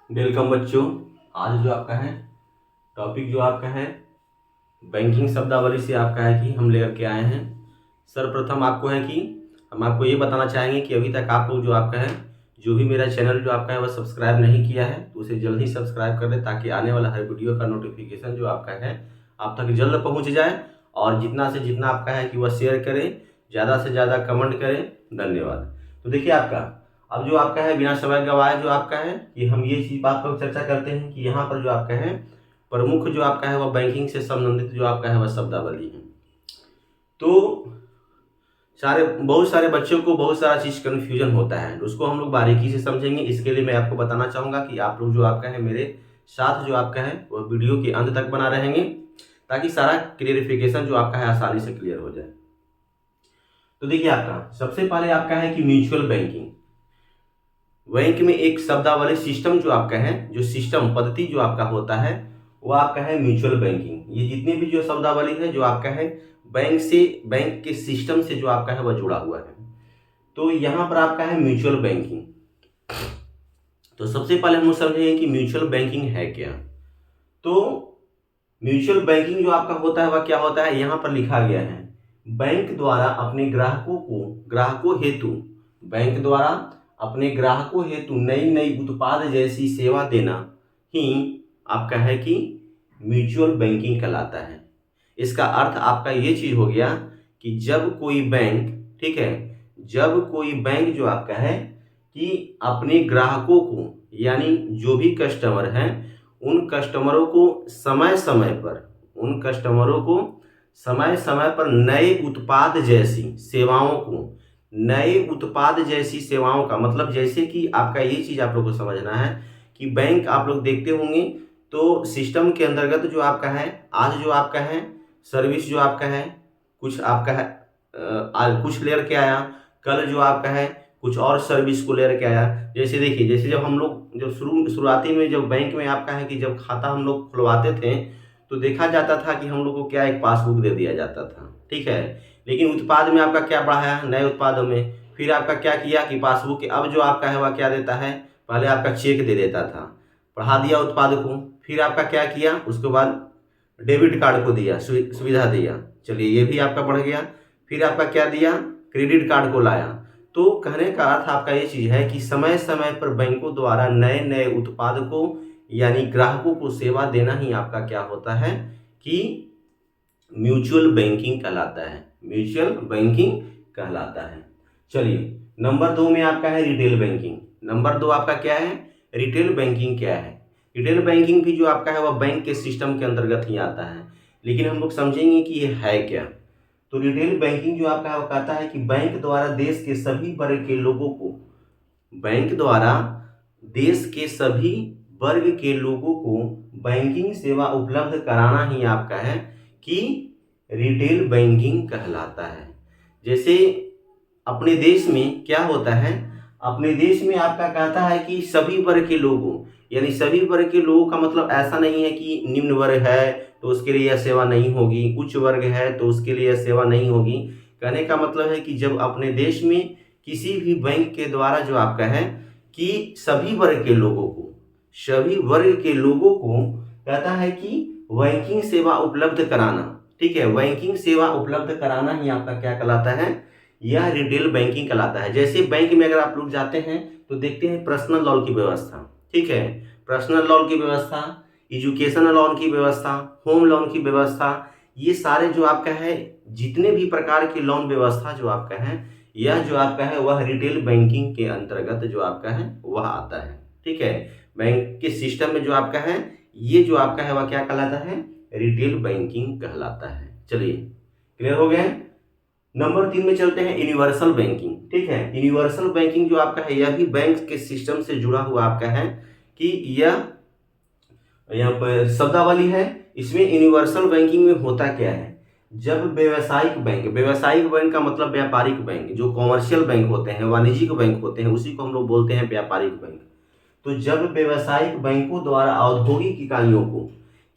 Welcome बच्चों। आज जो आपका है टॉपिक जो आपका है बैंकिंग शब्दावली से आपका है कि हम लेकर के आए हैं। सर्वप्रथम आपको है कि हम आपको ये बताना चाहेंगे कि अभी तक आप लोग जो आपका है जो भी मेरा चैनल जो आपका है वह सब्सक्राइब नहीं किया है तो उसे जल्द ही सब्सक्राइब कर लें ताकि आने वाला हर वीडियो का नोटिफिकेशन जो आपका है आप तक जल्द पहुँच जाए। और जितना से जितना आपका है कि वह शेयर करें, ज़्यादा से ज़्यादा कमेंट करें। धन्यवाद। तो देखिए आपका अब जो आपका है बिना समय गवाए जो आपका है कि हम ये चीज़ बात पर चर्चा करते हैं कि यहाँ पर जो आपका है प्रमुख जो आपका है वह बैंकिंग से संबंधित जो आपका है वह शब्दावली है। तो बहुत सारे बच्चों को बहुत सारा चीज़ कन्फ्यूजन होता है, उसको हम लोग बारीकी से समझेंगे। इसके लिए मैं आपको बताना चाहूँगा कि आप लोग जो आपका है मेरे साथ जो आपका है वह वीडियो के अंत तक बना रहेंगे ताकि सारा क्लियरिफिकेशन जो आपका है आसानी से क्लियर हो जाए। तो देखिए आपका सबसे पहले आपका है कि म्यूचुअल बैंकिंग। बैंक में एक शब्दावली सिस्टम जो आपका है, जो सिस्टम पद्धति जो आपका होता है वो आपका है म्यूचुअल बैंकिंग। ये जितने भी जो शब्दावली है जो आपका है बैंक के सिस्टम से जो आपका है वह जुड़ा हुआ है। तो यहाँ पर आपका है म्यूचुअल बैंकिंग। तो सबसे पहले हम समझेंगे कि म्यूचुअल बैंकिंग है क्या। तो म्यूचुअल बैंकिंग जो आपका होता है वह क्या होता है, यहाँ पर लिखा गया है बैंक द्वारा अपने ग्राहकों हेतु नई नई उत्पाद जैसी सेवा देना ही आपका है कि म्यूचुअल बैंकिंग कहलाता है। इसका अर्थ आपका ये चीज हो गया कि जब कोई बैंक, ठीक है, जब कोई बैंक जो आपका है कि अपने ग्राहकों को यानी जो भी कस्टमर हैं उन कस्टमरों को समय समय पर नए उत्पाद जैसी सेवाओं का मतलब जैसे कि आपका ये चीज़ आप लोग को समझना है कि बैंक आप लोग देखते होंगे तो सिस्टम के अंतर्गत जो आपका है आज जो आपका है सर्विस जो आपका है कुछ आपका है आज कुछ लेकर के आया, कल जो आपका है कुछ और सर्विस को लेकर के आया। जैसे देखिए, जैसे जब हम लोग जब शुरुआती में जब बैंक में आपका है कि जब खाता हम लोग खुलवाते थे तो देखा जाता था कि हम लोग को क्या एक पासबुक दे दिया जाता था, ठीक है। लेकिन उत्पाद में आपका क्या बढ़ाया, नए उत्पादों में फिर आपका क्या किया कि पासबुक के अब जो आपका है वह क्या देता है, पहले आपका चेक दे देता था, बढ़ा दिया उत्पाद को। फिर आपका क्या किया, उसके बाद डेबिट कार्ड को दिया, सुविधा दिया, चलिए ये भी आपका बढ़ गया। फिर आपका क्या दिया, क्रेडिट कार्ड को लाया। तो कहने का अर्थ आपका ये चीज़ है कि समय समय पर बैंकों द्वारा नए नए उत्पाद को यानी ग्राहकों को सेवा देना ही आपका क्या होता है कि म्यूचुअल बैंकिंग कहलाता है, म्यूचुअल बैंकिंग कहलाता है। चलिए नंबर 2 में आपका है रिटेल बैंकिंग। नंबर 2 आपका क्या है, रिटेल बैंकिंग क्या है। रिटेल बैंकिंग भी जो आपका है वह बैंक के सिस्टम के अंतर्गत ही आता है, लेकिन हम लोग समझेंगे कि ये है क्या। तो रिटेल बैंकिंग जो आपका है वो कहता है कि बैंक द्वारा देश के सभी वर्ग के लोगों को बैंकिंग सेवा उपलब्ध कराना ही आपका है कि रिटेल बैंकिंग कहलाता है। जैसे अपने देश में क्या होता है, अपने देश में आपका कहता है कि सभी वर्ग के लोगों यानी सभी वर्ग के लोगों का मतलब ऐसा नहीं है कि निम्न वर्ग है तो उसके लिए यह सेवा नहीं होगी, उच्च वर्ग है तो उसके लिए यह सेवा नहीं होगी। कहने का मतलब है कि जब अपने देश में किसी भी बैंक के द्वारा जो आपका है कि सभी वर्ग के लोगों को कहता है कि बैंकिंग सेवा उपलब्ध कराना, ठीक है, बैंकिंग सेवा उपलब्ध कराना ही आपका क्या कहलाता है, यह रिटेल बैंकिंग कहलाता है। जैसे बैंक में अगर आप लोग जाते हैं तो देखते हैं पर्सनल लोन की व्यवस्था, ठीक है, पर्सनल लोन की व्यवस्था, एजुकेशनल लोन की व्यवस्था, होम लोन की व्यवस्था, ये सारे जो आपका है जितने भी प्रकार की लोन व्यवस्था जो आपका है यह जो आपका है वह रिटेल बैंकिंग के अंतर्गत जो आपका है वह आता है, ठीक है। बैंक के सिस्टम में जो आपका है ये जो आपका है वह क्या कहलाता है, रिटेल बैंकिंग कहलाता है। चलिए क्लियर हो गया। नंबर 3 में चलते हैं यूनिवर्सल बैंकिंग, ठीक है। यूनिवर्सल बैंकिंग जो आपका है यह भी बैंक के सिस्टम से जुड़ा हुआ आपका है कि यह यहाँ पर शब्दावली है। इसमें यूनिवर्सल बैंकिंग में होता क्या है, जब व्यवसायिक बैंक का मतलब व्यापारिक बैंक, जो कॉमर्शियल बैंक होते हैं, वाणिज्यिक बैंक होते हैं, उसी को हम लोग बोलते हैं व्यापारिक बैंक। तो जब व्यवसायिक बैंकों द्वारा औद्योगिक इकाइयों को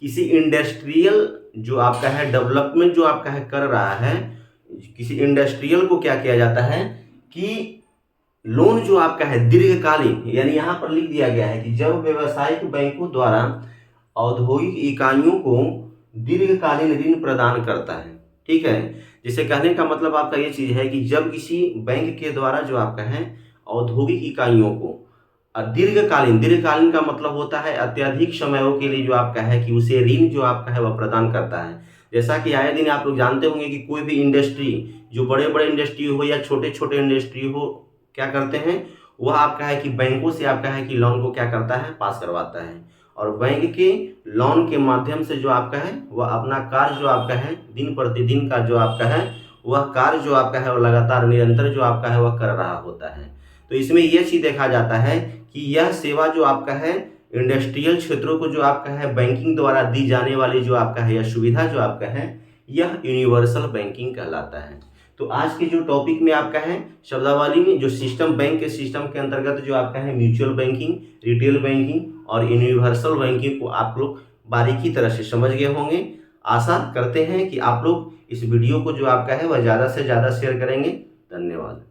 किसी इंडस्ट्रियल जो आपका है डेवलपमेंट जो आपका है कर रहा है, किसी इंडस्ट्रियल को क्या किया जाता है कि लोन जो आपका है दीर्घकालीन, यानी यहाँ पर लिख दिया गया है कि जब व्यावसायिक बैंकों द्वारा औद्योगिक इकाइयों को दीर्घकालीन ऋण प्रदान करता है। ठीक है, जिसे कहने का मतलब आपका ये चीज़ है कि जब किसी बैंक के द्वारा जो आपका है औद्योगिक इकाइयों को दीर्घकालीन, दीर्घकालीन का मतलब होता है अत्यधिक समयों के लिए जो आपका है कि उसे ऋण जो आपका है वह प्रदान करता है। जैसा कि आए दिन आप लोग जानते होंगे कि कोई भी इंडस्ट्री, जो बड़े बड़े इंडस्ट्री हो या छोटे छोटे इंडस्ट्री हो, क्या करते हैं, वह आपका है कि बैंकों से आपका है कि लोन को क्या करता है, पास करवाता है। और बैंक के लोन के माध्यम से जो आपका है वह अपना कार्य जो आपका है दिन प्रतिदिन का जो आपका है वह कार्य जो आपका है वह लगातार निरंतर जो आपका है वह कर रहा होता है। तो इसमें यह चीज़ देखा जाता है कि यह सेवा जो आपका है इंडस्ट्रियल क्षेत्रों को जो आपका है बैंकिंग द्वारा दी जाने वाली जो आपका है यह सुविधा जो आपका है यह यूनिवर्सल बैंकिंग कहलाता है। तो आज के जो टॉपिक में आपका है शब्दावली में जो सिस्टम, बैंक के सिस्टम के अंतर्गत जो आपका है म्यूचुअल बैंकिंग, रिटेल बैंकिंग और यूनिवर्सल बैंकिंग को आप लोग बारीकी तरह से समझ गए होंगे। आशा करते हैं कि आप लोग इस वीडियो को जो आपका है वह ज़्यादा से ज़्यादा शेयर करेंगे। धन्यवाद।